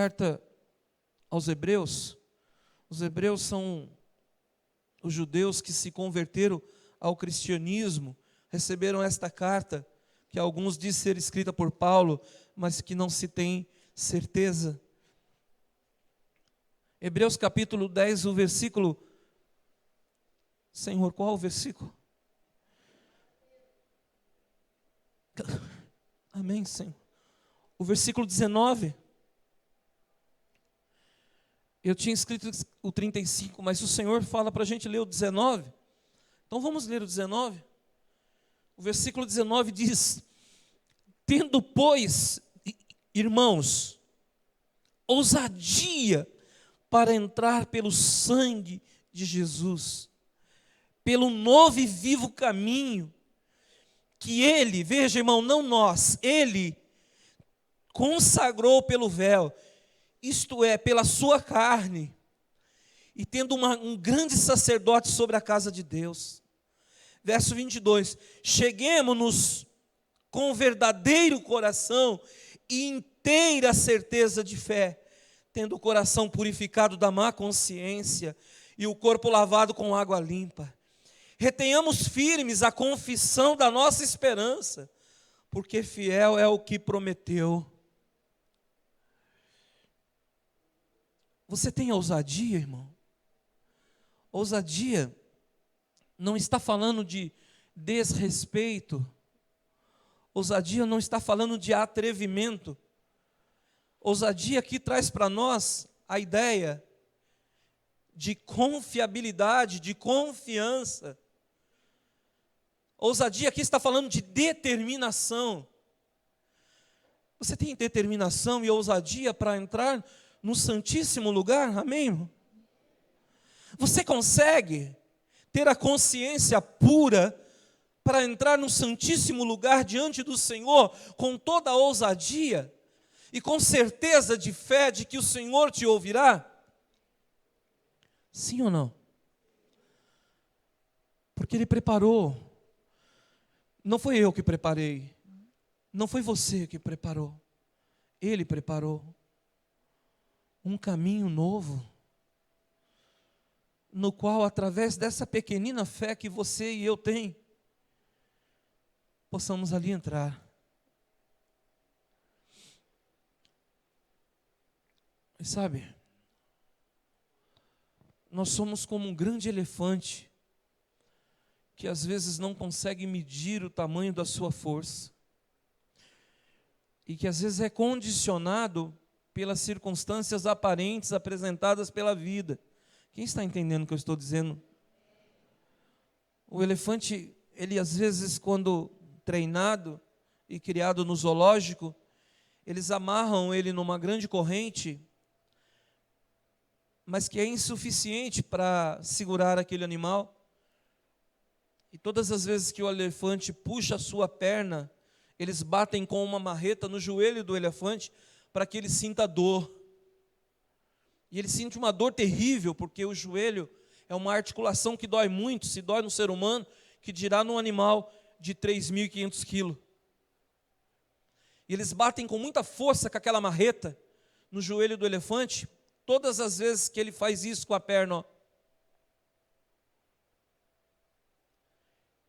carta aos Hebreus. Os hebreus são os judeus que se converteram ao cristianismo, receberam esta carta, que alguns dizem ser escrita por Paulo, mas que não se tem certeza. Hebreus capítulo 10, o versículo... Senhor, qual o versículo? Amém, Senhor. O versículo 19. Eu tinha escrito o 35, mas o Senhor fala para a gente ler o 19. Então vamos ler o 19. O versículo 19 diz: tendo, pois, irmãos, ousadia para entrar pelo sangue de Jesus, pelo novo e vivo caminho, que Ele, veja irmão, não nós, Ele consagrou pelo véu, isto é, pela sua carne, e tendo um grande sacerdote sobre a casa de Deus. Verso 22, cheguemo-nos com verdadeiro coração e inteira certeza de fé, tendo o coração purificado da má consciência e o corpo lavado com água limpa. Retenhamos firmes a confissão da nossa esperança, porque fiel é o que prometeu. Você tem ousadia, irmão? Ousadia não está falando de desrespeito. Ousadia não está falando de atrevimento. Ousadia aqui traz para nós a ideia de confiabilidade, de confiança. Ousadia aqui está falando de determinação. Você tem determinação e ousadia para entrar no Santíssimo Lugar? Amém, irmão? Você consegue ter a consciência pura para entrar no Santíssimo Lugar diante do Senhor com toda a ousadia e com certeza de fé de que o Senhor te ouvirá? Sim ou não? Porque Ele preparou. Não foi eu que preparei. Não foi você que preparou. Ele preparou um caminho novo, no qual, através dessa pequenina fé que você e eu tem, possamos ali entrar. E sabe, nós somos como um grande elefante, que às vezes não consegue medir o tamanho da sua força, e que às vezes é condicionado pelas circunstâncias aparentes apresentadas pela vida. Quem está entendendo o que eu estou dizendo? O elefante, ele às vezes, quando treinado e criado no zoológico, eles amarram ele numa grande corrente, mas que é insuficiente para segurar aquele animal. E todas as vezes que o elefante puxa a sua perna, eles batem com uma marreta no joelho do elefante para que ele sinta dor. E ele sente uma dor terrível, porque o joelho é uma articulação que dói muito. Se dói no ser humano, que dirá num animal de 3.500 quilos. E eles batem com muita força com aquela marreta no joelho do elefante, todas as vezes que ele faz isso com a perna, ó.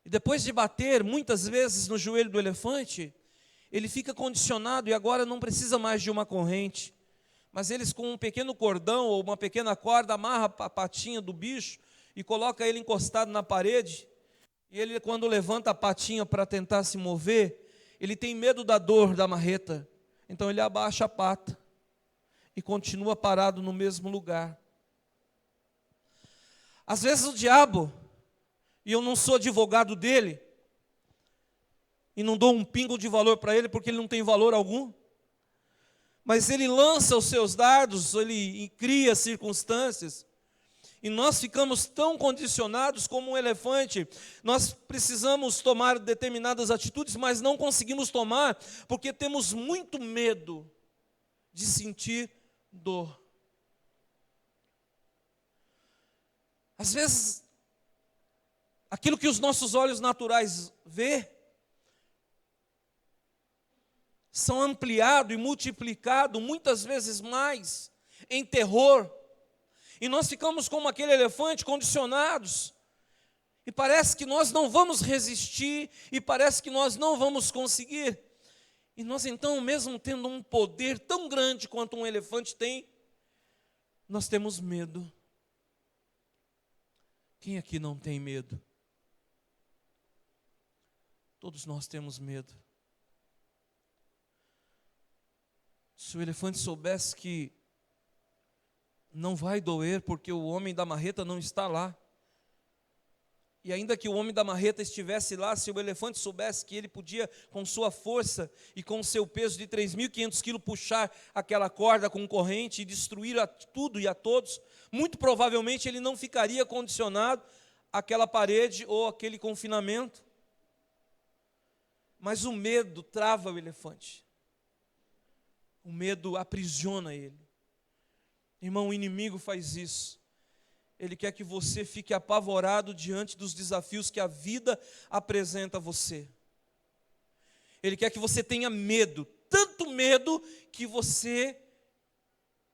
E depois de bater muitas vezes no joelho do elefante, ele fica condicionado e agora não precisa mais de uma corrente, mas eles com um pequeno cordão ou uma pequena corda amarra a patinha do bicho e coloca ele encostado na parede, e ele, quando levanta a patinha para tentar se mover, ele tem medo da dor da marreta, então ele abaixa a pata e continua parado no mesmo lugar. Às vezes o diabo, e eu não sou advogado dele, e não dou um pingo de valor para ele, porque ele não tem valor algum, mas ele lança os seus dardos, ele cria circunstâncias, e nós ficamos tão condicionados como um elefante. Nós precisamos tomar determinadas atitudes, mas não conseguimos tomar, porque temos muito medo de sentir dor. Às vezes, aquilo que os nossos olhos naturais vê, são ampliados e multiplicados muitas vezes mais em terror. E nós ficamos como aquele elefante, condicionados. E parece que nós não vamos resistir, e parece que nós não vamos conseguir. E nós então, mesmo tendo um poder tão grande quanto um elefante tem, nós temos medo. Quem aqui não tem medo? Todos nós temos medo. Se o elefante soubesse que não vai doer porque o homem da marreta não está lá, e ainda que o homem da marreta estivesse lá, se o elefante soubesse que ele podia, com sua força e com seu peso de 3.500 quilos, puxar aquela corda com corrente e destruir tudo e a todos, muito provavelmente ele não ficaria condicionado àquela parede ou àquele confinamento. Mas o medo trava o elefante. O medo aprisiona ele. Irmão, o inimigo faz isso. Ele quer que você fique apavorado diante dos desafios que a vida apresenta a você. Ele quer que você tenha medo, tanto medo que você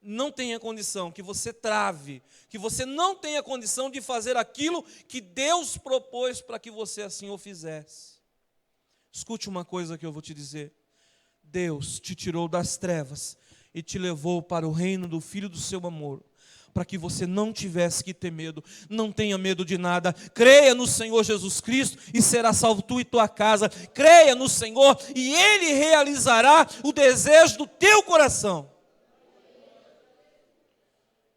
não tenha condição, que você trave, que você não tenha condição de fazer aquilo que Deus propôs para que você assim o fizesse. Escute uma coisa que eu vou te dizer. Deus te tirou das trevas e te levou para o reino do Filho do seu amor, para que você não tivesse que ter medo. Não tenha medo de nada. Creia no Senhor Jesus Cristo e será salvo tu e tua casa. Creia no Senhor e Ele realizará o desejo do teu coração.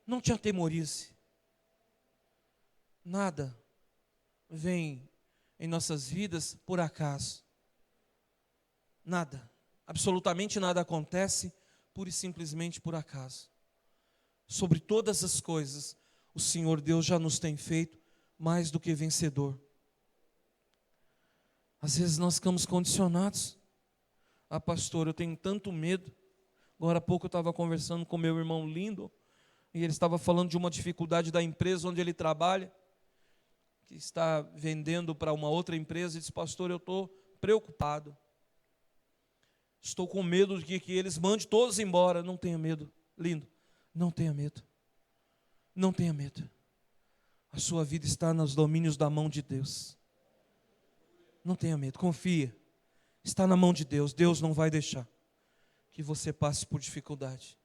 Não te atemorize. Nada vem em nossas vidas por acaso. Nada, absolutamente nada acontece pura e simplesmente por acaso. Sobre todas as coisas, o Senhor Deus já nos tem feito mais do que vencedor. Às vezes nós ficamos condicionados. Ah, pastor, eu tenho tanto medo. Agora há pouco eu estava conversando com meu irmão Lindo, e ele estava falando de uma dificuldade da empresa onde ele trabalha, que está vendendo para uma outra empresa, e disse, pastor, eu estou preocupado. Estou com medo de que eles mandem todos embora. Não tenha medo, Lindo. Não tenha medo. Não tenha medo. A sua vida está nos domínios da mão de Deus. Não tenha medo, confia. Está na mão de Deus. Deus não vai deixar que você passe por dificuldade.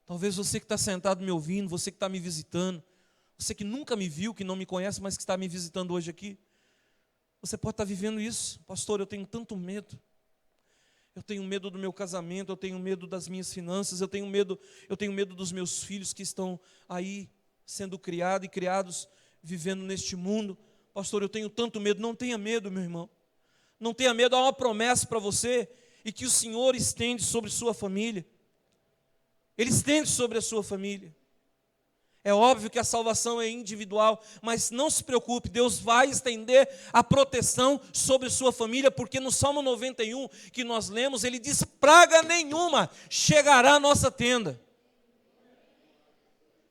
Talvez você que está sentado me ouvindo, você que está me visitando, você que nunca me viu, que não me conhece, mas que está me visitando hoje aqui, você pode estar vivendo isso. Pastor, eu tenho tanto medo. Eu tenho medo do meu casamento, eu tenho medo das minhas finanças, eu tenho medo dos meus filhos que estão aí sendo criados e criados vivendo neste mundo. Pastor, eu tenho tanto medo. Não tenha medo, meu irmão. Não tenha medo, há uma promessa para você e que o Senhor estende sobre sua família. Ele estende sobre a sua família. É óbvio que a salvação é individual, mas não se preocupe, Deus vai estender a proteção sobre sua família, porque no Salmo 91 que nós lemos, ele diz, praga nenhuma chegará à nossa tenda.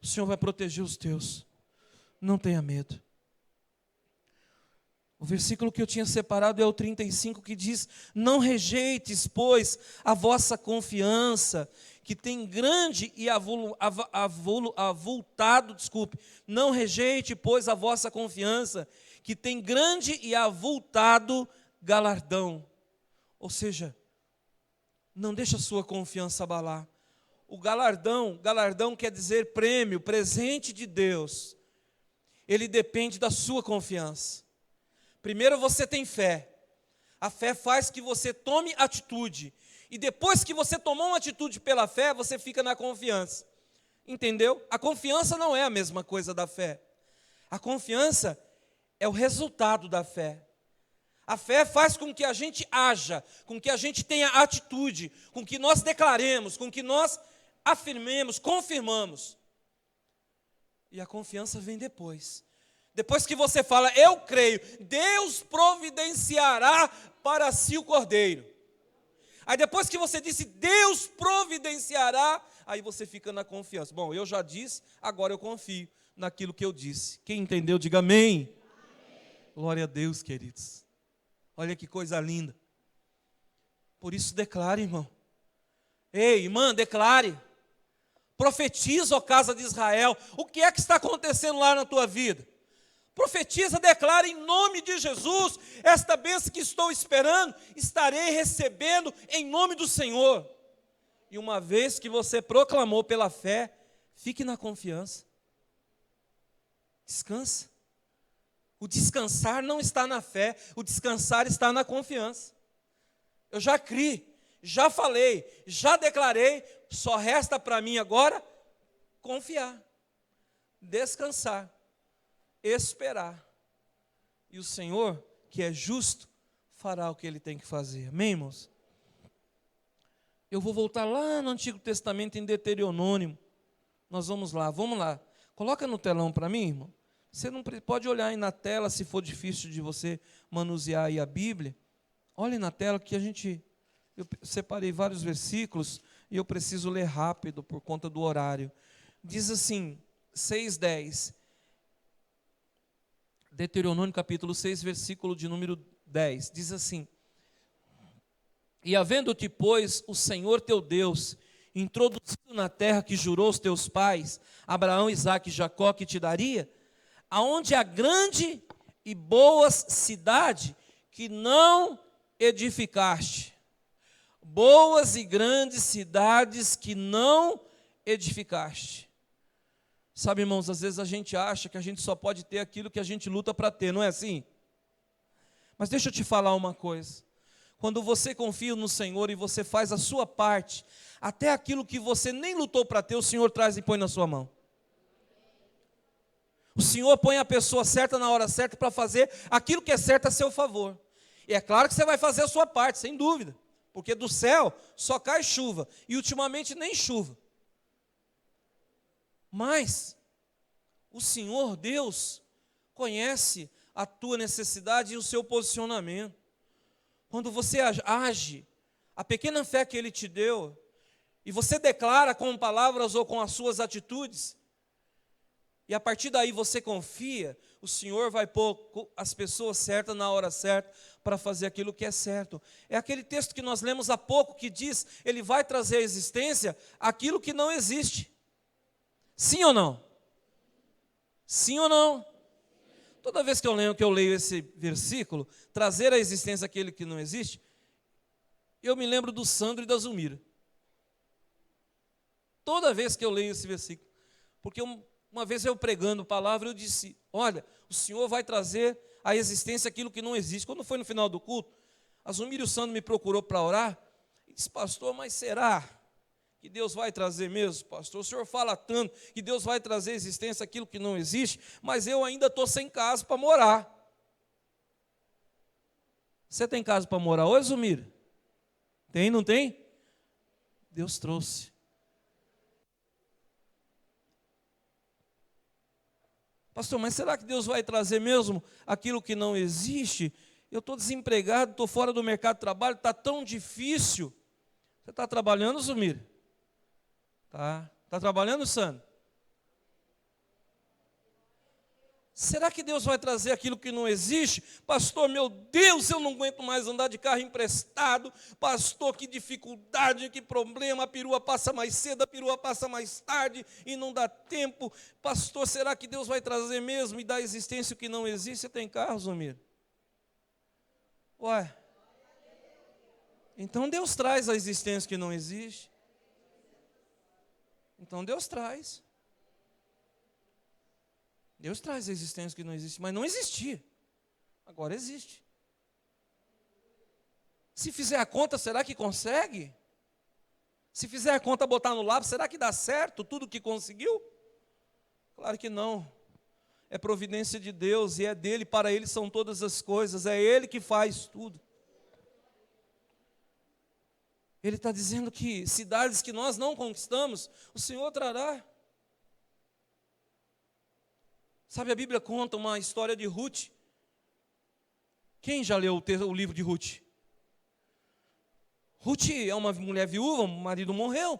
O Senhor vai proteger os teus, não tenha medo. O versículo que eu tinha separado é o 35, que diz, não rejeites, pois, a vossa confiança, que tem grande e avultado, não rejeite, pois, a vossa confiança, que tem grande e avultado galardão. Ou seja, não deixa a sua confiança abalar. O galardão quer dizer prêmio, presente de Deus. Ele depende da sua confiança. Primeiro você tem fé. A fé faz que você tome atitude. E depois que você tomou uma atitude pela fé, você fica na confiança. Entendeu? A confiança não é a mesma coisa da fé. A confiança é o resultado da fé. A fé faz com que a gente haja, com que a gente tenha atitude, com que nós declaremos, com que nós afirmemos, confirmamos. E a confiança vem depois. Depois que você fala, eu creio, Deus providenciará para si o cordeiro. Aí depois que você disse, Deus providenciará, aí você fica na confiança. Bom, eu já disse, agora eu confio naquilo que eu disse. Quem entendeu, diga amém. Amém. Glória a Deus, queridos. Olha que coisa linda. Por isso declare, irmão. Ei, irmã, declare. Profetiza, ó casa de Israel. O que é que está acontecendo lá na tua vida? Profetiza, declara em nome de Jesus. Esta bênção que estou esperando, estarei recebendo em nome do Senhor. E uma vez que você proclamou pela fé, fique na confiança. Descansa. O descansar não está na fé, o descansar está na confiança. Eu já criei, já falei, já declarei, só resta para mim agora confiar, descansar, esperar. E o Senhor, que é justo, fará o que Ele tem que fazer. Amém, irmãos? Eu vou voltar lá no Antigo Testamento, em Deuteronômio. Nós vamos lá. Coloca no telão para mim, irmão. Você não pode olhar aí na tela, se for difícil de você manusear aí a Bíblia. Olhe na tela que eu separei vários versículos e eu preciso ler rápido por conta do horário. Diz assim, 6:10. Deuteronômio capítulo 6, versículo de número 10. Diz assim: E havendo-te, pois, o Senhor teu Deus introduzido na terra que jurou aos teus pais, Abraão, Isaque e Jacó, que te daria, aonde há grande e boa cidade que não edificaste. Boas e grandes cidades que não edificaste. Sabe, irmãos, às vezes a gente acha que a gente só pode ter aquilo que a gente luta para ter, não é assim? Mas deixa eu te falar uma coisa. Quando você confia no Senhor e você faz a sua parte, até aquilo que você nem lutou para ter, o Senhor traz e põe na sua mão. O Senhor põe a pessoa certa na hora certa para fazer aquilo que é certo a seu favor. E é claro que você vai fazer a sua parte, sem dúvida. Porque do céu só cai chuva. E ultimamente nem chuva. Mas o Senhor, Deus, conhece a tua necessidade e o seu posicionamento. Quando você age, a pequena fé que Ele te deu, e você declara com palavras ou com as suas atitudes, e a partir daí você confia, o Senhor vai pôr as pessoas certas na hora certa para fazer aquilo que é certo. É aquele texto que nós lemos há pouco que diz, Ele vai trazer à existência aquilo que não existe. Sim ou não? Sim ou não? Toda vez que eu leio esse versículo, trazer à existência aquele que não existe, eu me lembro do Sandro e da Zulmira. Toda vez que eu leio esse versículo. Porque uma vez eu pregando palavra, eu disse, olha, o Senhor vai trazer à existência aquilo que não existe. Quando foi no final do culto, a Zulmira e o Sandro me procurou para orar, e disse, pastor, mas será que Deus vai trazer mesmo, pastor? O senhor fala tanto que Deus vai trazer à existência aquilo que não existe, mas eu ainda estou sem casa para morar. Você tem casa para morar hoje, Zulmira? Tem, não tem? Deus trouxe. Pastor, mas será que Deus vai trazer mesmo aquilo que não existe? Eu estou desempregado, estou fora do mercado de trabalho, está tão difícil. Você está trabalhando, Zulmira? Tá. Está trabalhando, Sandro? Será que Deus vai trazer aquilo que não existe? Pastor, meu Deus, eu não aguento mais andar de carro emprestado. Pastor, que dificuldade, que problema. A perua passa mais cedo, a perua passa mais tarde e não dá tempo. Pastor, será que Deus vai trazer mesmo e dar existência o que não existe? Você tem carro, Zulmira? Ué. Então Deus traz a existência que não existe. Então Deus traz. Deus traz a existência que não existe, mas não existia. Agora existe. Se fizer a conta, será que consegue? Se fizer a conta, botar no lápis, será que dá certo tudo que conseguiu? Claro que não. É providência de Deus e é dele, para ele são todas as coisas. É ele que faz tudo. Ele está dizendo que cidades que nós não conquistamos, o Senhor trará. Sabe, a Bíblia conta uma história de Ruth. Quem já leu o livro de Ruth? Ruth é uma mulher viúva, o marido morreu.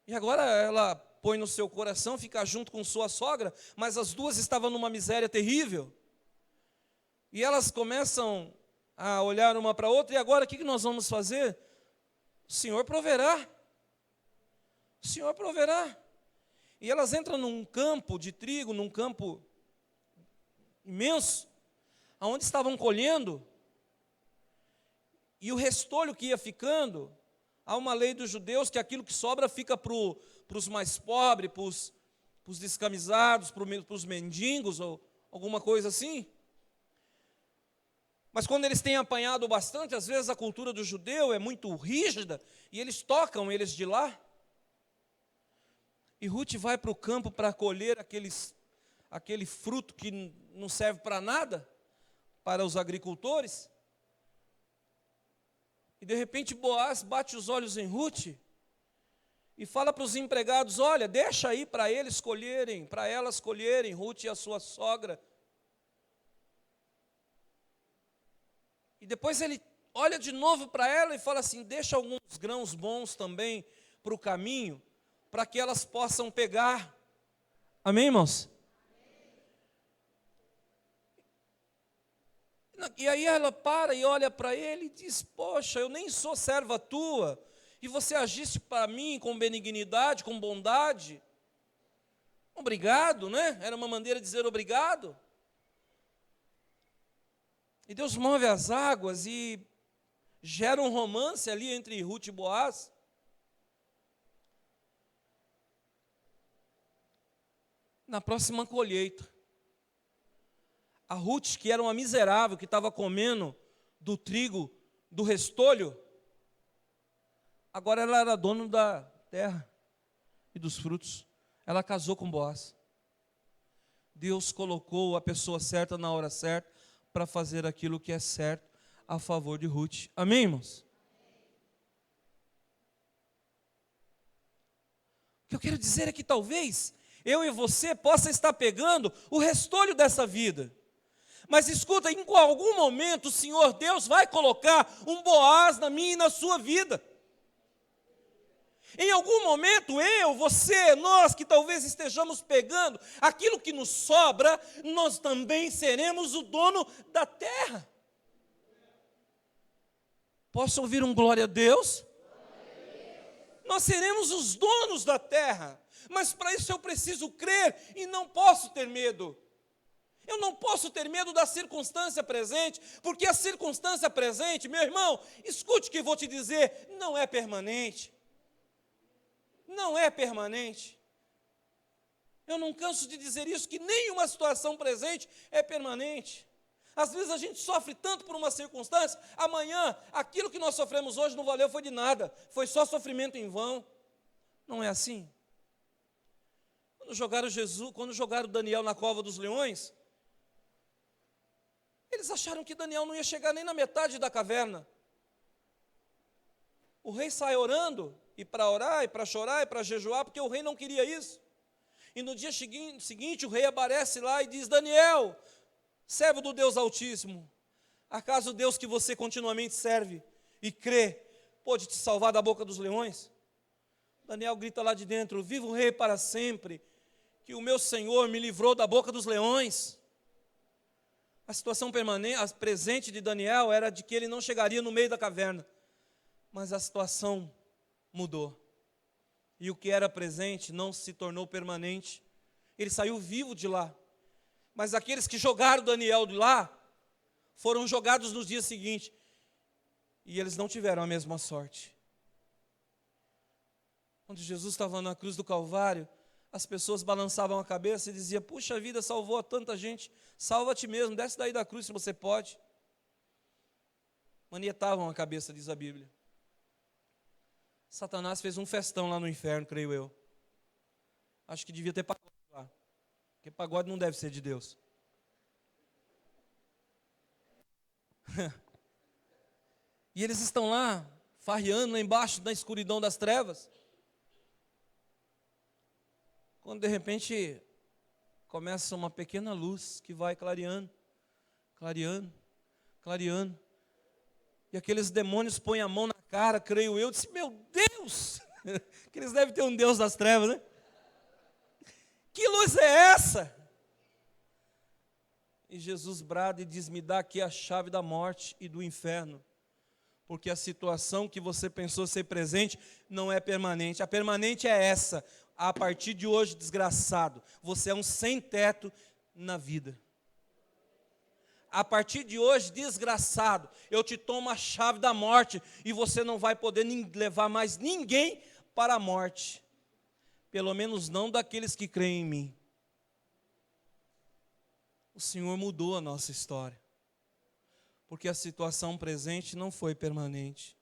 E agora ela põe no seu coração ficar junto com sua sogra, mas as duas estavam numa miséria terrível. E elas começam a olhar uma para a outra, e agora o que nós vamos fazer? O Senhor proverá. O Senhor proverá. E elas entram num campo de trigo, num campo imenso, aonde estavam colhendo, e o restolho que ia ficando, há uma lei dos judeus que aquilo que sobra fica para os mais pobres, para os descamisados, para os mendigos, ou alguma coisa assim. Mas quando eles têm apanhado bastante, às vezes a cultura do judeu é muito rígida, e eles tocam eles de lá. E Ruth vai para o campo para colher aquele fruto que não serve para nada, para os agricultores. E de repente Boaz bate os olhos em Ruth e fala para os empregados: olha, deixa aí para eles colherem, para elas colherem, Ruth e a sua sogra. E depois ele olha de novo para ela e fala assim: deixa alguns grãos bons também para o caminho, para que elas possam pegar. Amém, irmãos? E aí ela para e olha para ele e diz: poxa, eu nem sou serva tua, e você agiste para mim com benignidade, com bondade. Obrigado, né? Era uma maneira de dizer obrigado. E Deus move as águas e gera um romance ali entre Ruth e Boaz. Na próxima colheita, a Ruth, que era uma miserável, que estava comendo do trigo, do restolho, agora ela era dona da terra e dos frutos. Ela casou com Boaz. Deus colocou a pessoa certa na hora certa para fazer aquilo que é certo a favor de Ruth. Amém, irmãos? O que eu quero dizer é que talvez eu e você possa estar pegando o restolho dessa vida. Mas escuta, em algum momento o Senhor Deus vai colocar um Boaz na minha e na sua vida. Em algum momento eu, você, nós que talvez estejamos pegando aquilo que nos sobra, nós também seremos o dono da terra. Posso ouvir um glória a Deus? Nós seremos os donos da terra. Mas para isso eu preciso crer e não posso ter medo. Eu não posso ter medo da circunstância presente, porque a circunstância presente, meu irmão, escute o que eu vou te dizer, não é permanente. Não é permanente. Eu não canso de dizer isso, que nenhuma situação presente é permanente. Às vezes a gente sofre tanto por uma circunstância, amanhã, aquilo que nós sofremos hoje não valeu, foi de nada, foi só sofrimento em vão. Não é assim? Quando jogaram Daniel na cova dos leões, eles acharam que Daniel não ia chegar nem na metade da caverna. O rei sai orando, e para orar, e para chorar, e para jejuar, porque o rei não queria isso. E no dia seguinte o rei aparece lá e diz: Daniel, servo do Deus Altíssimo, acaso o Deus que você continuamente serve e crê, pode te salvar da boca dos leões? Daniel grita lá de dentro: viva o rei para sempre, que o meu Senhor me livrou da boca dos leões. A situação permanente, a presente de Daniel era de que ele não chegaria no meio da caverna, mas a situação mudou. E o que era presente não se tornou permanente. Ele saiu vivo de lá. Mas aqueles que jogaram Daniel de lá foram jogados nos dias seguintes. E eles não tiveram a mesma sorte. Quando Jesus estava na cruz do Calvário, as pessoas balançavam a cabeça e diziam: puxa vida, salvou a tanta gente, salva-te mesmo, desce daí da cruz se você pode. Manietavam a cabeça, diz a Bíblia. Satanás fez um festão lá no inferno, creio eu. Acho que devia ter pagode lá, porque pagode não deve ser de Deus. E eles estão lá, farreando lá embaixo, na escuridão das trevas. Quando de repente começa uma pequena luz que vai clareando, clareando, clareando. E aqueles demônios põem a mão na cara, creio eu, disse: meu Deus, que eles devem ter um Deus das trevas, né? Que luz é essa? E Jesus brada e diz: me dá aqui a chave da morte e do inferno. Porque a situação que você pensou ser presente não é permanente. A permanente é essa: a partir de hoje, desgraçado, você é um sem-teto na vida. A partir de hoje, desgraçado, eu te tomo a chave da morte e você não vai poder levar mais ninguém para a morte. Pelo menos não daqueles que creem em mim. O Senhor mudou a nossa história, porque a situação presente não foi permanente.